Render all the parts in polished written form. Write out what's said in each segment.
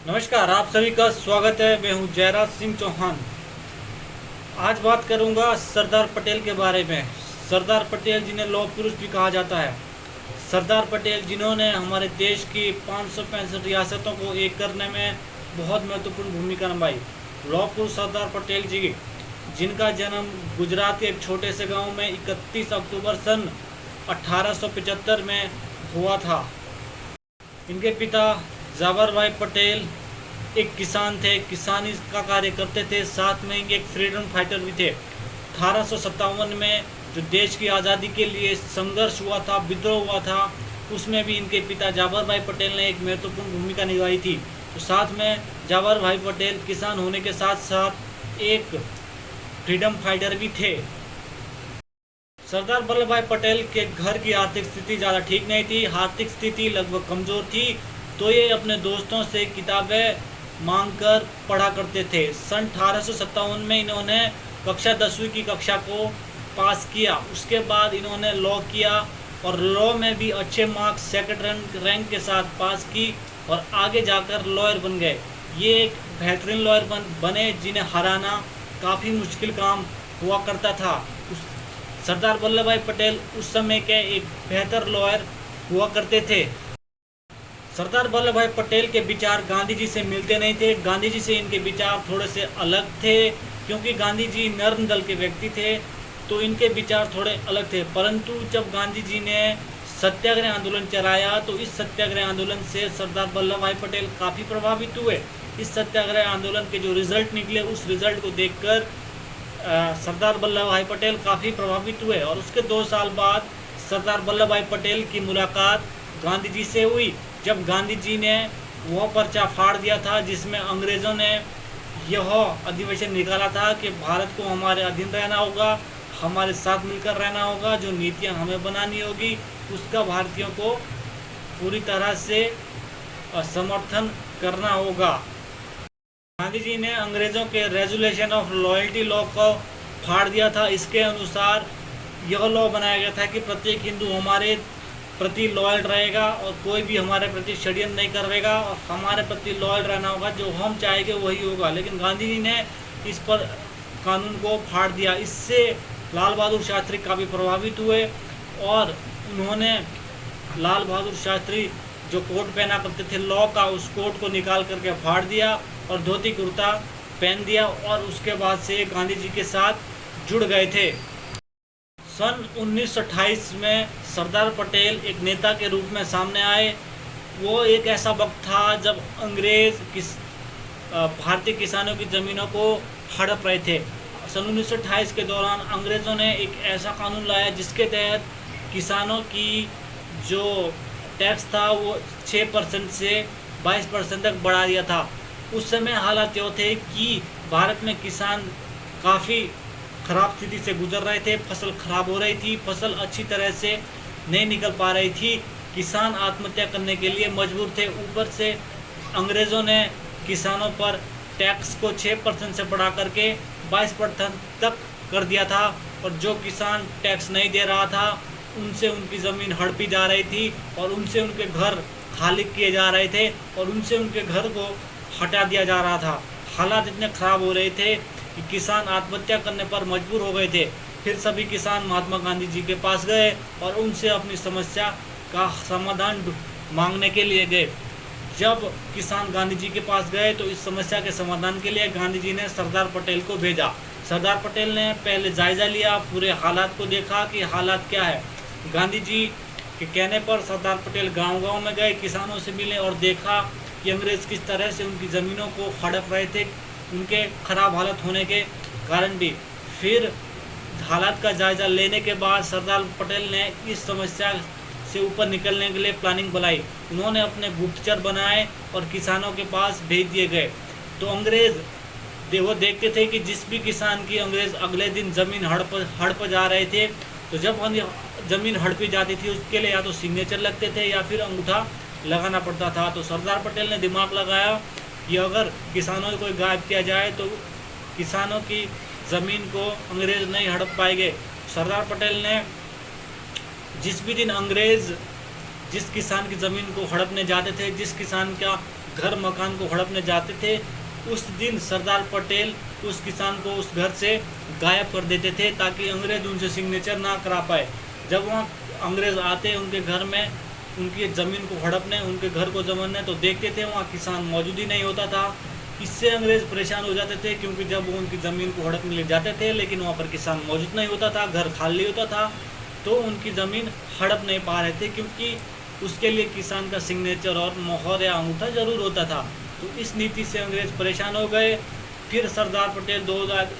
नमस्कार, आप सभी का स्वागत है। मैं हूं जयराज सिंह चौहान। आज बात करूंगा सरदार पटेल के बारे में। सरदार पटेल जिन्हें लौह पुरुष भी कहा जाता है। सरदार पटेल जिन्होंने हमारे देश की 565 रियासतों को एक करने में बहुत महत्वपूर्ण भूमिका निभाई। लौह पुरुष सरदार पटेल जी, जिनका जन्म गुजरात के एक छोटे से गांव में 31 अक्टूबर सन 1875 में हुआ था। इनके पिता जाबर भाई पटेल एक किसान थे, किसानी का कार्य करते थे, साथ में एक फ्रीडम फाइटर भी थे। 1857 में जो देश की आज़ादी के लिए संघर्ष हुआ था, विद्रोह हुआ था, उसमें भी इनके पिता जाबर भाई पटेल ने एक महत्वपूर्ण भूमिका निभाई थी। तो साथ में जाबर भाई पटेल किसान होने के साथ साथ एक फ्रीडम फाइटर भी थे। सरदार वल्लभ भाई पटेल के घर की आर्थिक स्थिति ज़्यादा ठीक नहीं थी, आर्थिक स्थिति लगभग कमज़ोर थी, तो ये अपने दोस्तों से किताबें मांगकर पढ़ा करते थे। सन 1857 में इन्होंने कक्षा 10वीं की कक्षा को पास किया। उसके बाद इन्होंने लॉ किया और लॉ में भी अच्छे मार्क्स सेकंड रैंक के साथ पास की और आगे जाकर लॉयर बन गए। ये एक बेहतरीन लॉयर बने जिन्हें हराना काफ़ी मुश्किल काम हुआ करता था। सरदार वल्लभ भाई पटेल उस समय के एक बेहतर लॉयर हुआ करते थे। सरदार वल्लभ भाई पटेल के विचार गांधी जी से मिलते नहीं थे। गांधी जी से इनके विचार थोड़े से अलग थे, क्योंकि गांधी जी नर्म दल के व्यक्ति थे, तो इनके विचार थोड़े अलग थे। परंतु जब गांधी जी ने सत्याग्रह आंदोलन चलाया तो इस सत्याग्रह आंदोलन से सरदार वल्लभ भाई पटेल काफ़ी प्रभावित हुए। इस सत्याग्रह आंदोलन के जो रिजल्ट निकले, उस रिजल्ट को देखकर सरदार वल्लभ भाई पटेल काफ़ी प्रभावित हुए और उसके 2 साल बाद सरदार वल्लभ भाई पटेल की मुलाकात गांधी जी से हुई। जब गांधी जी ने वह पर्चा फाड़ दिया था जिसमें अंग्रेज़ों ने यह अधिवेशन निकाला था कि भारत को हमारे अधीन रहना होगा, हमारे साथ मिलकर रहना होगा, जो नीतियां हमें बनानी होगी उसका भारतीयों को पूरी तरह से समर्थन करना होगा। गांधी जी ने अंग्रेज़ों के रेजुलेशन ऑफ लॉयल्टी लॉ को फाड़ दिया था। इसके अनुसार यह लॉ बनाया गया था कि प्रत्येक हिंदू हमारे प्रति लॉयल रहेगा और कोई भी हमारे प्रति षड्यंत्र नहीं करेगा और हमारे प्रति लॉयल रहना होगा, जो हम चाहेंगे वही होगा। लेकिन गांधी जी ने इस पर कानून को फाड़ दिया। इससे लाल बहादुर शास्त्री काफ़ी प्रभावित हुए और उन्होंने लाल बहादुर शास्त्री जो कोट पहना करते थे लॉ का, उस कोट को निकाल करके फाड़ दिया और धोती कुर्ता पहन दिया और उसके बाद से गांधी जी के साथ जुड़ गए थे। सन 1928 में सरदार पटेल एक नेता के रूप में सामने आए। वो एक ऐसा वक्त था जब अंग्रेज़ भारतीय किसानों की ज़मीनों को हड़प रहे थे। सन 1928 के दौरान अंग्रेज़ों ने एक ऐसा कानून लाया जिसके तहत किसानों की जो टैक्स था वो 6% से 22% तक बढ़ा दिया था। उस समय हालात ये थे कि भारत में किसान काफ़ी ख़राब स्थिति से गुजर रहे थे, फसल ख़राब हो रही थी, फसल अच्छी तरह से नहीं निकल पा रही थी, किसान आत्महत्या करने के लिए मजबूर थे। ऊपर से अंग्रेज़ों ने किसानों पर टैक्स को 6% से बढ़ा करके 22% तक कर दिया था और जो किसान टैक्स नहीं दे रहा था उनसे उनकी ज़मीन हड़पी जा रही थी और उनसे उनके घर खाली किए जा रहे थे और उनसे उनके घर को हटा दिया जा रहा था। हालात इतने ख़राब हो रहे थे कि किसान आत्महत्या करने पर मजबूर हो गए थे। फिर सभी किसान महात्मा गांधी जी के पास गए और उनसे अपनी समस्या का समाधान मांगने के लिए गए। जब किसान गांधी जी के पास गए तो इस समस्या के समाधान के लिए गांधी जी ने सरदार पटेल को भेजा। सरदार पटेल ने पहले जायज़ा लिया, पूरे हालात को देखा कि हालात क्या है। गांधी जी के कहने पर सरदार पटेल गाँव-गाँव में गए, किसानों से मिले और देखा कि अंग्रेज़ किस तरह से उनकी ज़मीनों को हड़प रहे थे, उनके ख़राब हालत होने के कारण भी। फिर हालात का जायज़ा लेने के बाद सरदार पटेल ने इस समस्या से ऊपर निकलने के लिए प्लानिंग बनाई। उन्होंने अपने गुप्तचर बनाए और किसानों के पास भेज दिए गए। तो अंग्रेज़ वो देखते थे कि जिस भी किसान की अंग्रेज़ अगले दिन ज़मीन हड़प जा रहे थे, तो जब ज़मीन हड़पी जाती थी उसके लिए या तो सिग्नेचर लगते थे या फिर अंगूठा लगाना पड़ता था। तो सरदार पटेल ने दिमाग लगाया कि अगर किसानों को गायब किया जाए तो किसानों की ज़मीन को अंग्रेज़ नहीं हड़प पाएंगे। सरदार पटेल ने जिस भी दिन अंग्रेज़ जिस किसान की ज़मीन को हड़पने जाते थे, जिस किसान का घर मकान को हड़पने जाते थे, उस दिन सरदार पटेल उस किसान को उस घर से गायब कर देते थे ताकि अंग्रेज़ उनसे सिग्नेचर ना करा पाए। जब वहाँ अंग्रेज़ आते उनके घर में उनकी ज़मीन को हड़पने, उनके घर को जमाने, तो देखते थे वहाँ किसान मौजूद ही नहीं होता था। इससे अंग्रेज़ परेशान हो जाते थे क्योंकि जब वो उनकी ज़मीन को हड़पने ले जाते थे लेकिन वहाँ पर किसान मौजूद नहीं होता था, घर खाली होता था, तो उनकी ज़मीन हड़प नहीं पा रहे थे क्योंकि उसके लिए किसान का सिग्नेचर और मोहर या अंगूठा ज़रूर होता था। तो इस नीति से अंग्रेज़ परेशान हो गए। फिर सरदार पटेल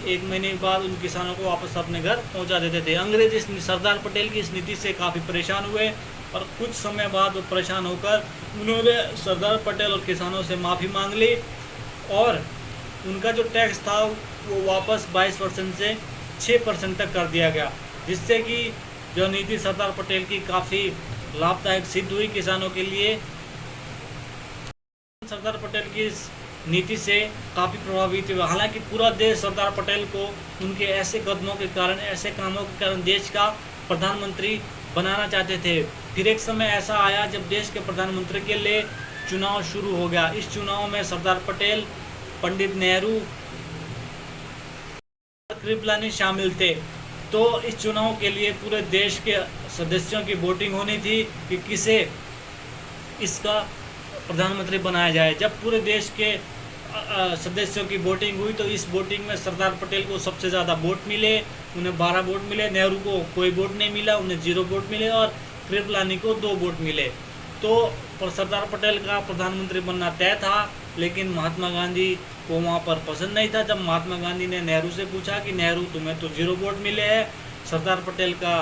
1 महीने के बाद उन किसानों को वापस अपने घर पहुंचा देते थे। अंग्रेज इस सरदार पटेल की इस नीति से काफ़ी परेशान हुए और कुछ समय बाद वो परेशान होकर उन्होंने सरदार पटेल और किसानों से माफ़ी मांग ली और उनका जो टैक्स था वो वापस 22% से 6% तक कर दिया गया, जिससे कि जो नीति सरदार पटेल की काफ़ी लाभदायक सिद्ध हुई किसानों के लिए। सरदार पटेल की इस नीति से काफ़ी प्रभावित हुआ। हालांकि पूरा देश सरदार पटेल को उनके ऐसे कदमों के कारण, ऐसे कामों के कारण देश का प्रधानमंत्री बनाना चाहते थे। फिर एक समय ऐसा आया जब देश के प्रधानमंत्री के लिए चुनाव शुरू हो गया। इस चुनाव में सरदार पटेल, पंडित नेहरू, कृपलानी शामिल थे। तो इस चुनाव के लिए पूरे देश के सदस्यों की वोटिंग होनी थी कि किसे इसका प्रधानमंत्री बनाया जाए। जब पूरे देश के सदस्यों की वोटिंग हुई तो इस वोटिंग में सरदार पटेल को सबसे ज़्यादा वोट मिले, उन्हें 12 वोट मिले। नेहरू को कोई वोट नहीं मिला, उन्हें 0 वोट मिले और कृपलानी को 2 वोट मिले। तो सरदार पटेल का प्रधानमंत्री बनना तय था, लेकिन महात्मा गांधी को वहाँ पर पसंद नहीं था। जब महात्मा गांधी ने नेहरू से पूछा कि नेहरू तुम्हें तो 0 वोट मिले हैं, सरदार पटेल का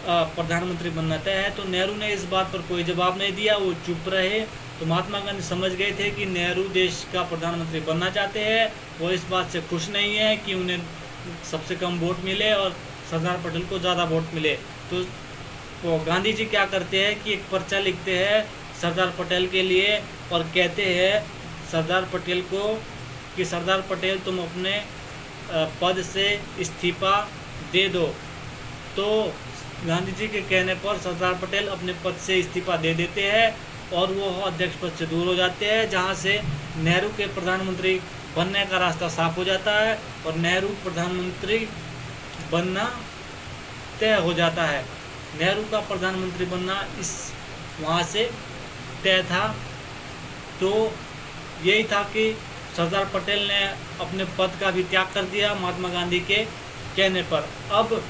प्रधानमंत्री बनना तय है, तो नेहरू ने इस बात पर कोई जवाब नहीं दिया, वो चुप रहे। तो महात्मा गांधी समझ गए थे कि नेहरू देश का प्रधानमंत्री बनना चाहते हैं, वो इस बात से खुश नहीं है कि उन्हें सबसे कम वोट मिले और सरदार पटेल को ज़्यादा वोट मिले। तो गांधी जी क्या करते हैं कि एक पर्चा लिखते हैं सरदार पटेल के लिए और कहते हैं सरदार पटेल को कि सरदार पटेल तुम अपने पद से इस्तीफा दे दो। तो गांधी जी के कहने पर सरदार पटेल अपने पद से इस्तीफा दे देते हैं और वो अध्यक्ष पद से दूर हो जाते हैं, जहां से नेहरू के प्रधानमंत्री बनने का रास्ता साफ हो जाता है और नेहरू प्रधानमंत्री बनना तय हो जाता है। नेहरू का प्रधानमंत्री बनना इस वहाँ से तय था। तो यही था कि सरदार पटेल ने अपने पद का भी त्याग कर दिया महात्मा गांधी के कहने पर। अब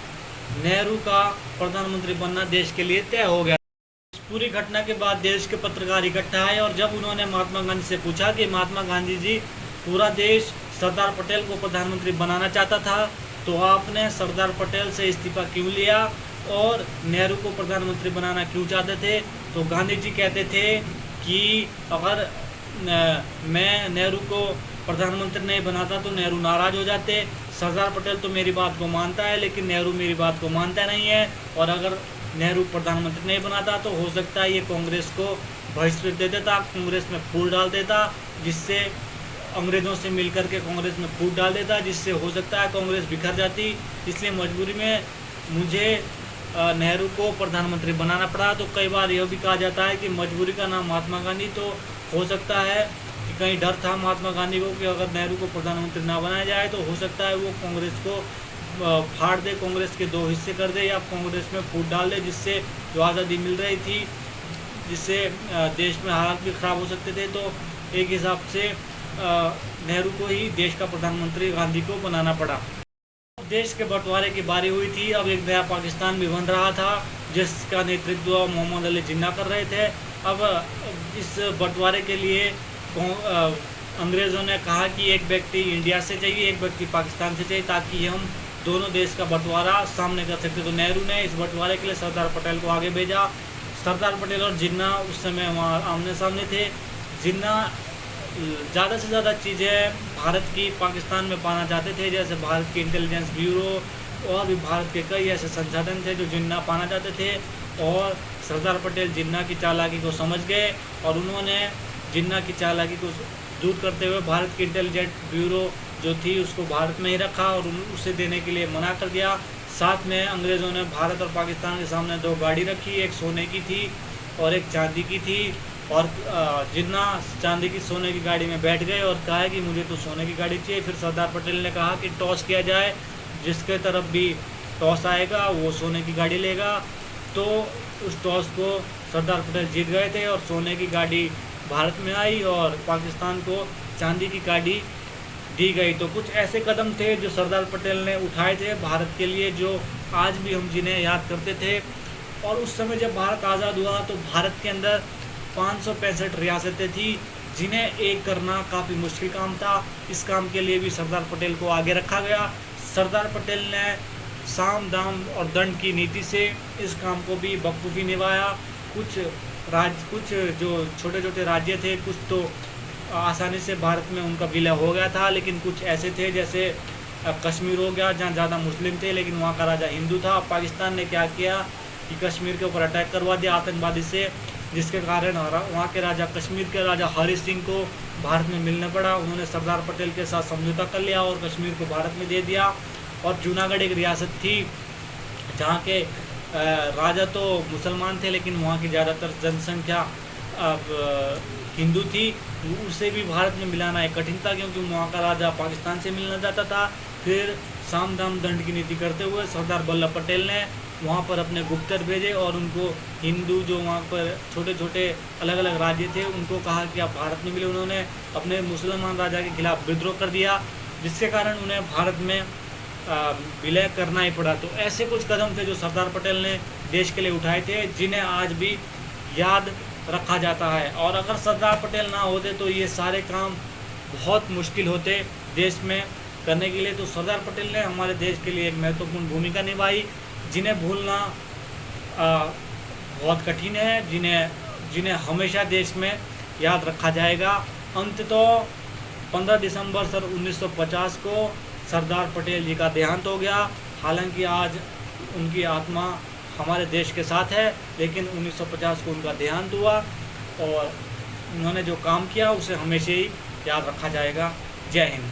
नेहरू का प्रधानमंत्री बनना देश के लिए तय हो गया। इस पूरी घटना के बाद देश के पत्रकार इकट्ठा आए और जब उन्होंने महात्मा गांधी से पूछा कि महात्मा गांधी जी, पूरा देश सरदार पटेल को प्रधानमंत्री बनाना चाहता था, तो आपने सरदार पटेल से इस्तीफा क्यों लिया और नेहरू को प्रधानमंत्री बनाना क्यों चाहते थे? तो गांधी जी कहते थे कि अगर मैं नेहरू को प्रधानमंत्री नहीं बनाता तो नेहरू नाराज़ हो जाते। सरदार पटेल तो मेरी बात को मानता है लेकिन नेहरू मेरी बात को मानता नहीं है, और अगर नेहरू प्रधानमंत्री नहीं बनाता तो हो सकता है ये कांग्रेस को बहिष्कृत दे देता, कांग्रेस में फूट डाल देता, जिससे अंग्रेज़ों से मिलकर के कांग्रेस में फूट डाल देता, जिससे हो सकता है कांग्रेस बिखर जाती। इसलिए मजबूरी में मुझे नेहरू को प्रधानमंत्री बनाना पड़ा। तो कई बार यह भी कहा जाता है कि मजबूरी का नाम महात्मा गांधी। तो हो सकता है कि कहीं डर था महात्मा गांधी को कि अगर नेहरू को प्रधानमंत्री ना बनाया जाए तो हो सकता है वो कांग्रेस को फाड़ दे, कांग्रेस के 2 हिस्से कर दे या कांग्रेस में फूट डाल दे, जिससे जो आज़ादी मिल रही थी, जिससे देश में हालात भी ख़राब हो सकते थे। तो एक हिसाब से नेहरू को ही देश का प्रधानमंत्री गांधी को बनाना पड़ा। देश के बंटवारे की बारी हुई थी। अब एक नया पाकिस्तान भी बन रहा था जिसका नेतृत्व मोहम्मद अली जिन्ना कर रहे थे। अब इस बंटवारे के लिए अंग्रेज़ों ने कहा कि एक व्यक्ति इंडिया से चाहिए, एक व्यक्ति पाकिस्तान से चाहिए, ताकि हम दोनों देश का बंटवारा सामने कर सकते। तो नेहरू ने इस बंटवारे के लिए सरदार पटेल को आगे भेजा। सरदार पटेल और जिन्ना उस समय वहाँ आमने सामने थे। जिन्ना ज़्यादा से ज़्यादा चीज़ें भारत की पाकिस्तान में पाना चाहते थे, जैसे भारत की इंटेलिजेंस ब्यूरो और भी भारत के कई ऐसे संसाधन थे जो जिन्ना पाना चाहते थे। और सरदार पटेल जिन्ना की चालाकी को समझ गए और उन्होंने जिन्ना की चालाकी को दूर करते हुए भारत की इंटेलिजेंस ब्यूरो जो थी उसको भारत में ही रखा और उसे देने के लिए मना कर दिया। साथ में अंग्रेज़ों ने भारत और पाकिस्तान के सामने 2 गाड़ी रखी, एक सोने की थी और एक चांदी की थी। और जिन्ना चांदी की सोने की गाड़ी में बैठ गए और कहा है कि मुझे तो सोने की गाड़ी चाहिए। फिर सरदार पटेल ने कहा कि टॉस किया जाए, जिसके तरफ भी टॉस आएगा वो सोने की गाड़ी लेगा। तो उस टॉस को सरदार पटेल जीत गए थे और सोने की गाड़ी भारत में आई और पाकिस्तान को चांदी की गाड़ी दी गई। तो कुछ ऐसे कदम थे जो सरदार पटेल ने उठाए थे भारत के लिए, जो आज भी हम जिन्हें याद करते थे। और उस समय जब भारत आज़ाद हुआ तो भारत के अंदर 565 रियासतें थी, जिन्हें एक करना काफ़ी मुश्किल काम था। इस काम के लिए भी सरदार पटेल को आगे रखा गया। सरदार पटेल ने साम दाम और दंड की नीति से इस काम को भी बखूबी निभाया। कुछ जो छोटे छोटे राज्य थे, कुछ तो आसानी से भारत में उनका विलय हो गया था, लेकिन कुछ ऐसे थे जैसे कश्मीर हो गया, जहाँ ज़्यादा मुस्लिम थे लेकिन वहाँ का राजा हिंदू था। पाकिस्तान ने क्या किया कि कश्मीर के ऊपर अटैक करवा दिया आतंकवादी से, जिसके कारण वहाँ के राजा, कश्मीर के राजा हरि सिंह को भारत में मिलना पड़ा। उन्होंने सरदार पटेल के साथ समझौता कर लिया और कश्मीर को भारत में दे दिया। और जूनागढ़ एक रियासत थी जहाँ के राजा तो मुसलमान थे, लेकिन वहाँ की ज़्यादातर जनसंख्या हिंदू थी। उसे भी भारत में मिलाना एक कठिन था, क्योंकि वहाँ का राजा पाकिस्तान से मिलना चाहता था। फिर साम दाम दंड की नीति करते हुए सरदार वल्लभ पटेल ने वहाँ पर अपने गुप्तचर भेजे और उनको हिंदू जो वहाँ पर छोटे छोटे अलग अलग राज्य थे उनको कहा कि आप भारत में मिले। उन्होंने अपने मुसलमान राजा के खिलाफ विद्रोह कर दिया, जिसके कारण उन्हें भारत में विलय करना ही पड़ा। तो ऐसे कुछ कदम थे जो सरदार पटेल ने देश के लिए उठाए थे, जिन्हें आज भी याद रखा जाता है। और अगर सरदार पटेल ना होते तो ये सारे काम बहुत मुश्किल होते देश में करने के लिए। तो सरदार पटेल ने हमारे देश के लिए एक महत्वपूर्ण भूमिका निभाई, जिन्हें भूलना बहुत कठिन है, जिन्हें हमेशा देश में याद रखा जाएगा। अंततः 15 दिसंबर सन 1950 को सरदार पटेल जी का देहांत हो गया। हालांकि आज उनकी आत्मा हमारे देश के साथ है, लेकिन 1950 को उनका देहांत हुआ और उन्होंने जो काम किया उसे हमेशा ही याद रखा जाएगा। जय हिंद।